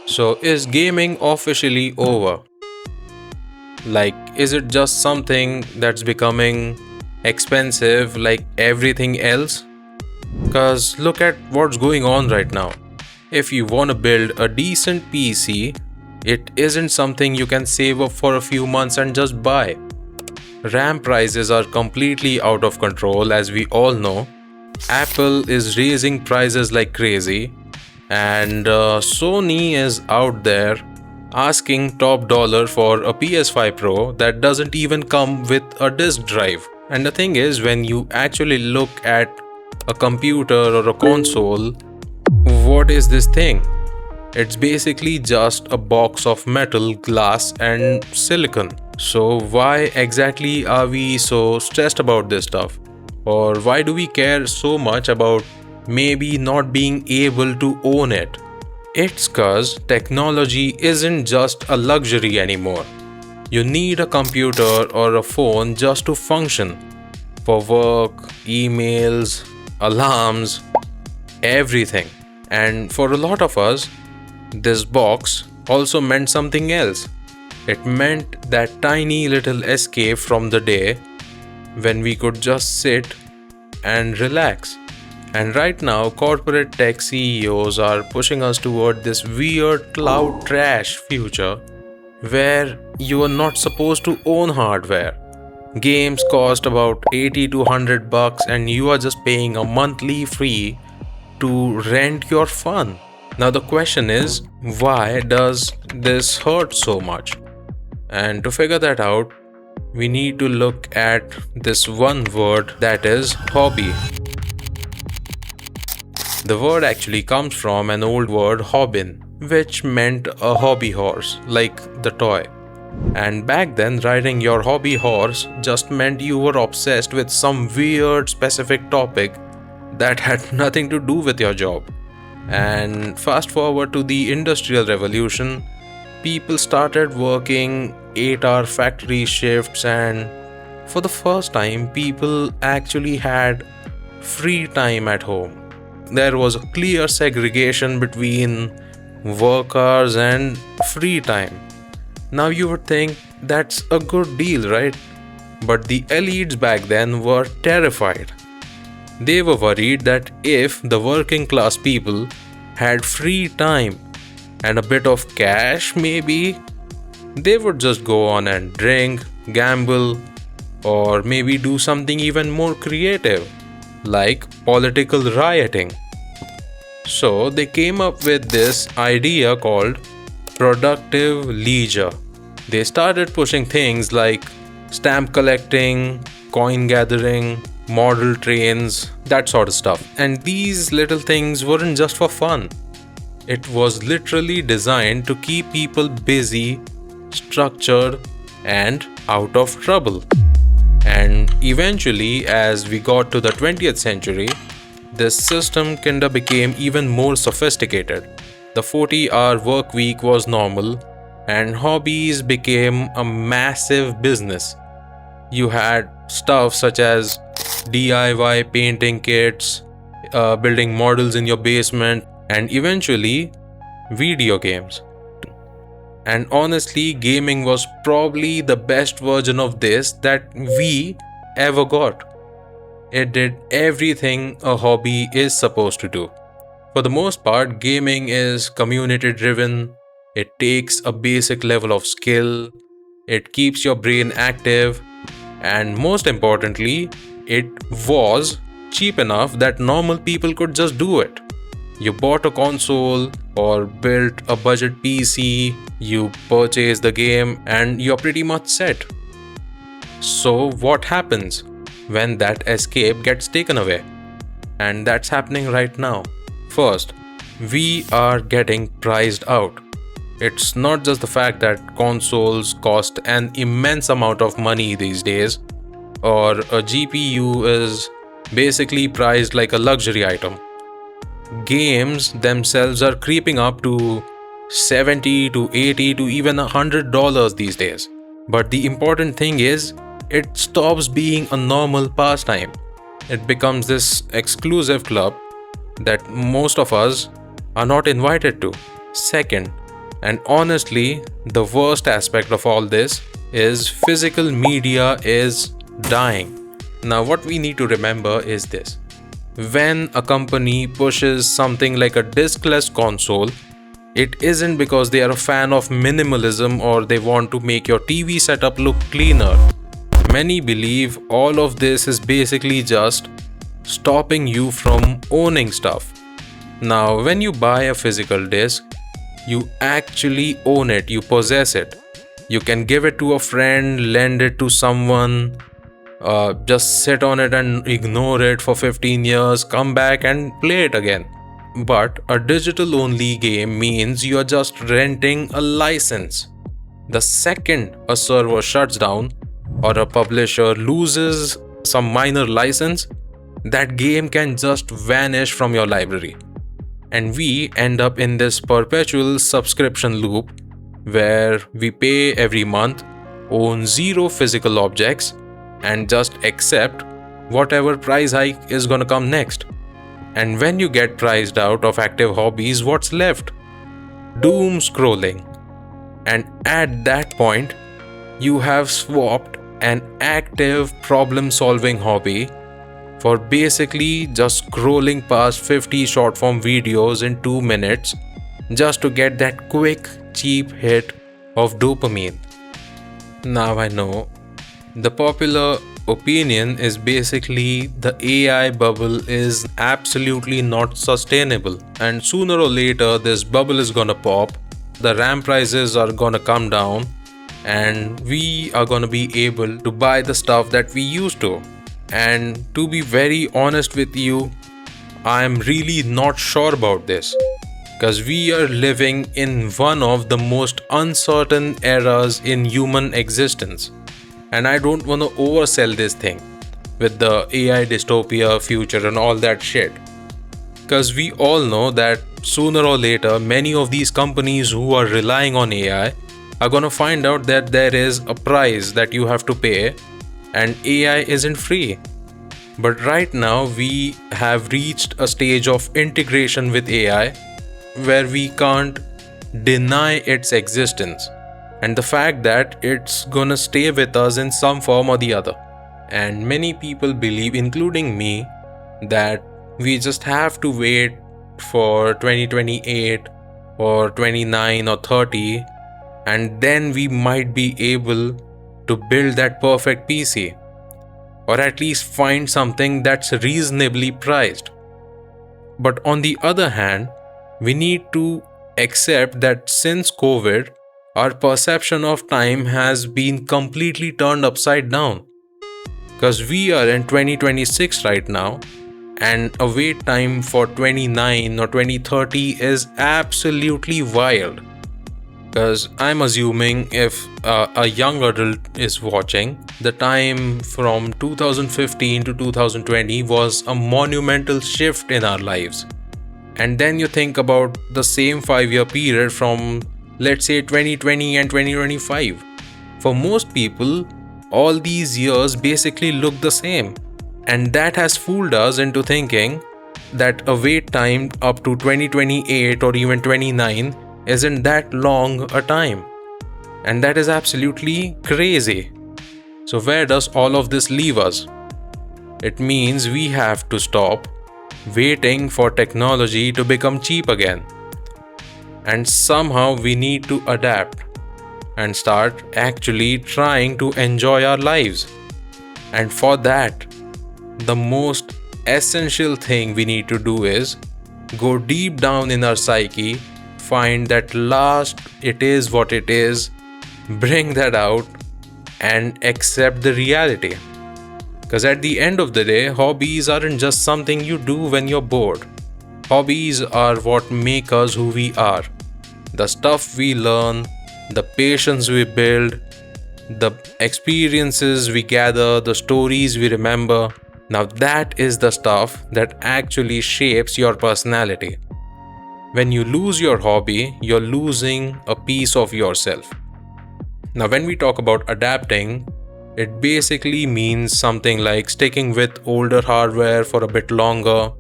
So, is gaming officially over? Like, is it just something that's becoming expensive like everything else? Because look at what's going on right now. If you want to build a decent PC, it isn't something you can save up for a few months and just buy. RAM prices are completely out of control, as we all know. Apple is raising prices like crazy, and Sony is out there asking top dollar for a PS5 Pro that doesn't even come with a disk drive. And the thing is, when you actually look at a computer or a console, what is this thing? It's basically just a box of metal, glass, and silicon. So, why exactly are we so stressed about this stuff? Or why do we care so much about maybe not being able to own it? It's cause technology isn't just a luxury anymore. You need a computer or a phone just to function. For work, emails, alarms, everything. And for a lot of us, this box also meant something else. It meant that tiny little escape from the day when we could just sit and relax. And right now, corporate tech CEOs are pushing us toward this weird cloud trash future where you are not supposed to own hardware. Games cost about 80 to 100 bucks and you are just paying a monthly fee to rent your fun. Now the question is, why does this hurt so much? And to figure that out, we need to look at this one word, that is hobby. The word actually comes from an old word hobbin, which meant a hobby horse, like the toy. And back then, riding your hobby horse just meant you were obsessed with some weird specific topic that had nothing to do with your job. And fast forward to the Industrial Revolution, people started working 8-hour factory shifts, and for the first time, people actually had free time at home. There was a clear segregation between work hours and free time. Now you would think that's a good deal, right? But the elites back then were terrified. They were worried that if the working class people had free time and a bit of cash, maybe they would just go on and drink, gamble, or maybe do something even more creative, like political rioting. So they came up with this idea called productive leisure. They started pushing things like stamp collecting, coin gathering, model trains, that sort of stuff. And these little things weren't just for fun. It was literally designed to keep people busy, structured, and out of trouble. And eventually, as we got to the 20th century, this system kinda became even more sophisticated. The 40-hour work week was normal, and hobbies became a massive business. You had stuff such as DIY painting kits, building models in your basement, and eventually video games. And honestly, gaming was probably the best version of this that we ever got. It did everything a hobby is supposed to do. For the most part, gaming is community driven. It takes a basic level of skill, it keeps your brain active, and most importantly, it was cheap enough that normal people could just do it. You bought a console or built a budget PC, you purchase the game, and you're pretty much set. So, what happens when that escape gets taken away? And that's happening right now. First, we are getting priced out. It's not just the fact that consoles cost an immense amount of money these days, or a GPU is basically priced like a luxury item. Games themselves are creeping up to $70 to $80 to even $100 these days. But the important thing is, it stops being a normal pastime. It becomes this exclusive club that most of us are not invited to. Second, And honestly, the worst aspect of all this is physical media is dying. Now, what we need to remember is this. When a company pushes something like a diskless console, it isn't because they are a fan of minimalism or they want to make your TV setup look cleaner. Many believe all of this is basically just stopping you from owning stuff. Now, when you buy a physical disc, you actually own it, you possess it. You can give it to a friend, lend it to someone, just sit on it and ignore it for 15 years, come back and play it again. But a digital only game means you are just renting a license. The second a server shuts down or a publisher loses some minor license, that game can just vanish from your library. And we end up in this perpetual subscription loop where we pay every month, own zero physical objects, and just accept whatever price hike is gonna come next. And when you get priced out of active hobbies, what's left? Doomscrolling. And at that point, you have swapped an active problem-solving hobby for basically just scrolling past 50 short form videos in 2 minutes just to get that quick, cheap hit of dopamine. Now I know the popular opinion is basically the AI bubble is absolutely not sustainable, and sooner or later this bubble is gonna pop, the RAM prices are gonna come down, and we are gonna be able to buy the stuff that we used to. And to be very honest with you, I'm really not sure about this, because we are living in one of the most uncertain eras in human existence. And I don't want to oversell this thing with the AI dystopia future and all that shit. Because we all know that sooner or later, many of these companies who are relying on AI are gonna find out that there is a price that you have to pay and AI isn't free. But right now we have reached a stage of integration with AI where we can't deny its existence and the fact that it's gonna stay with us in some form or the other. And many people believe, including me, that we just have to wait for 2028 or 29 or 30 and then we might be able to build that perfect PC, or at least find something that's reasonably priced. But on the other hand, we need to accept that since COVID, our perception of time has been completely turned upside down. Because we are in 2026 right now, and a wait time for 29 or 2030 is absolutely wild. Because I'm assuming if a young adult is watching, the time from 2015 to 2020 was a monumental shift in our lives. And then you think about the same 5-year period from, let's say, 2020 and 2025. For most people, all these years basically look the same. And that has fooled us into thinking that a wait time up to 2028 or even 29 isn't that long a time. And that is absolutely crazy. So where does all of this leave us? It means we have to stop waiting for technology to become cheap again. And somehow we need to adapt and start actually trying to enjoy our lives. And for that, the most essential thing we need to do is go deep down in our psyche, find that last it is what it is, bring that out and accept the reality. Because at the end of the day, hobbies aren't just something you do when you're bored. Hobbies are what make us who we are. The stuff we learn, the patience we build, the experiences we gather, the stories we remember. Now that is the stuff that actually shapes your personality. When you lose your hobby, you're losing a piece of yourself. Now, when we talk about adapting, it basically means something like sticking with older hardware for a bit longer,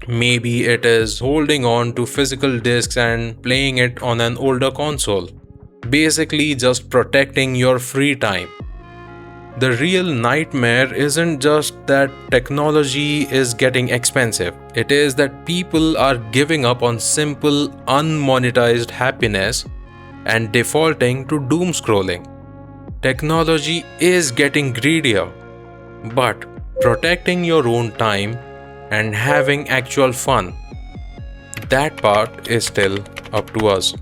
Maybe it is holding on to physical discs and playing it on an older console. Basically, just protecting your free time. The real nightmare isn't just that technology is getting expensive, it is that people are giving up on simple, unmonetized happiness and defaulting to doom scrolling. Technology is getting greedier, but protecting your own time and having actual fun, that part is still up to us.